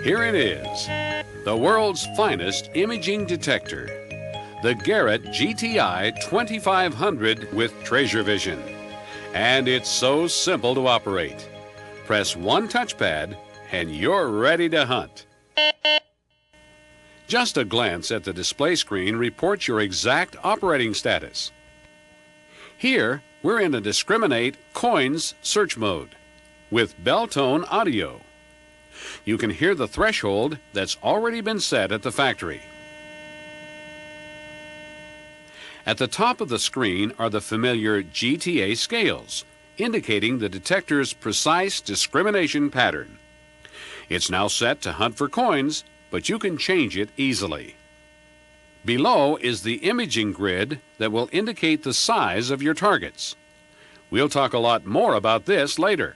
Here it is, the world's finest imaging detector, the Garrett GTI 2500 with Treasure Vision. And it's so simple to operate. Press one touchpad and you're ready to hunt. Just a glance at the display screen reports your exact operating status. Here, we're in a discriminate coins search mode with bell tone audio. You can hear the threshold that's already been set at the factory. At the top of the screen are the familiar GTA scales, indicating the detector's precise discrimination pattern. It's now set to hunt for coins, but you can change it easily. Below is the imaging grid that will indicate the size of your targets. We'll talk a lot more about this later.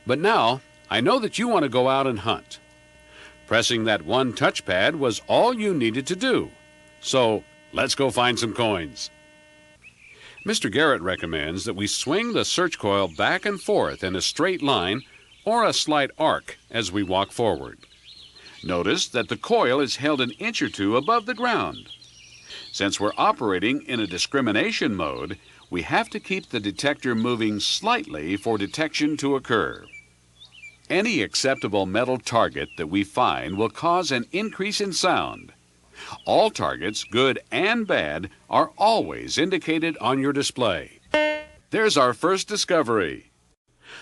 But now, I know that you want to go out and hunt. Pressing that one touchpad was all you needed to do. So, let's go find some coins. Mr. Garrett recommends that we swing the search coil back and forth in a straight line or a slight arc as we walk forward. Notice that the coil is held an inch or two above the ground. Since we're operating in a discrimination mode, we have to keep the detector moving slightly for detection to occur. Any acceptable metal target that we find will cause an increase in sound. All targets, good and bad, are always indicated on your display. There's our first discovery.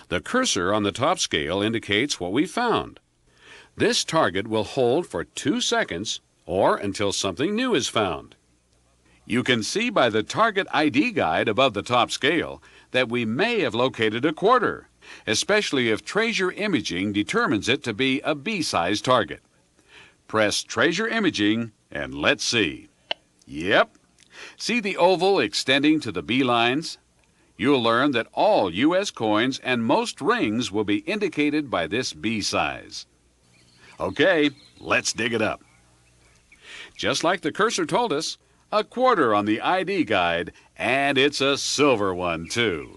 The cursor on the top scale indicates what we found. This target will hold for 2 seconds or until something new is found. You can see by the target ID guide above the top scale that we may have located a quarter, especially if Treasure Imaging determines it to be a B-size target. Press Treasure Imaging and let's see. Yep. See the oval extending to the B lines? You'll learn that all U.S. coins and most rings will be indicated by this B size. Okay, let's dig it up. Just like the cursor told us, a quarter on the ID guide, and it's a silver one too.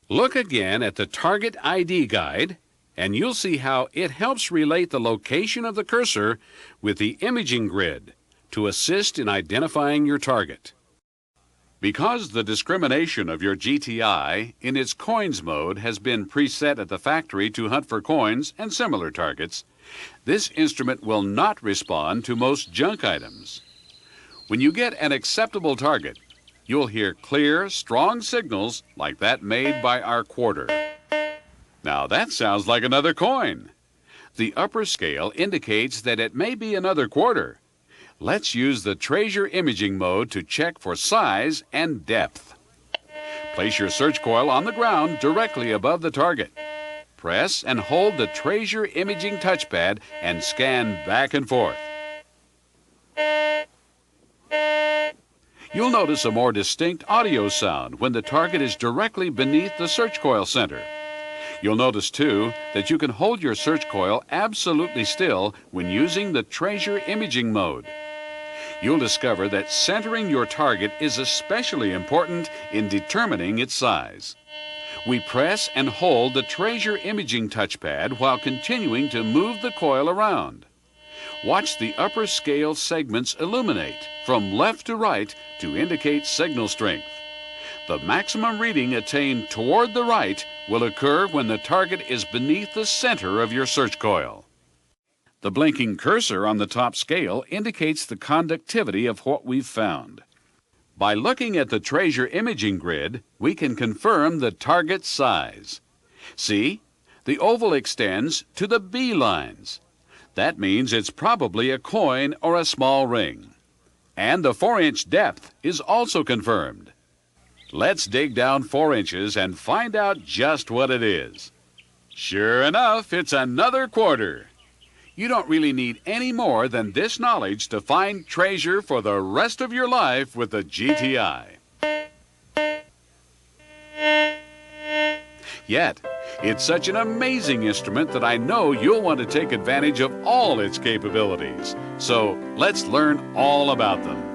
Look again at the target ID guide, and you'll see how it helps relate the location of the cursor with the imaging grid to assist in identifying your target. Because the discrimination of your GTI in its coins mode has been preset at the factory to hunt for coins and similar targets, this instrument will not respond to most junk items. When you get an acceptable target, you'll hear clear, strong signals like that made by our quarter. Now that sounds like another coin. The upper scale indicates that it may be another quarter. Let's use the Treasure Imaging mode to check for size and depth. Place your search coil on the ground directly above the target. Press and hold the Treasure Imaging touchpad and scan back and forth. You'll notice a more distinct audio sound when the target is directly beneath the search coil center. You'll notice, too, that you can hold your search coil absolutely still when using the Treasure Imaging mode. You'll discover that centering your target is especially important in determining its size. We press and hold the Treasure Imaging touchpad while continuing to move the coil around. Watch the upper scale segments illuminate from left to right to indicate signal strength. The maximum reading attained toward the right will occur when the target is beneath the center of your search coil. The blinking cursor on the top scale indicates the conductivity of what we've found. By looking at the Treasure Imaging grid, we can confirm the target size. See, the oval extends to the B lines. That means it's probably a coin or a small ring. And the 4-inch depth is also confirmed. Let's dig down 4 inches and find out just what it is. Sure enough, it's another quarter. You don't really need any more than this knowledge to find treasure for the rest of your life with the GTI. Yet, it's such an amazing instrument that I know you'll want to take advantage of all its capabilities. So let's learn all about them.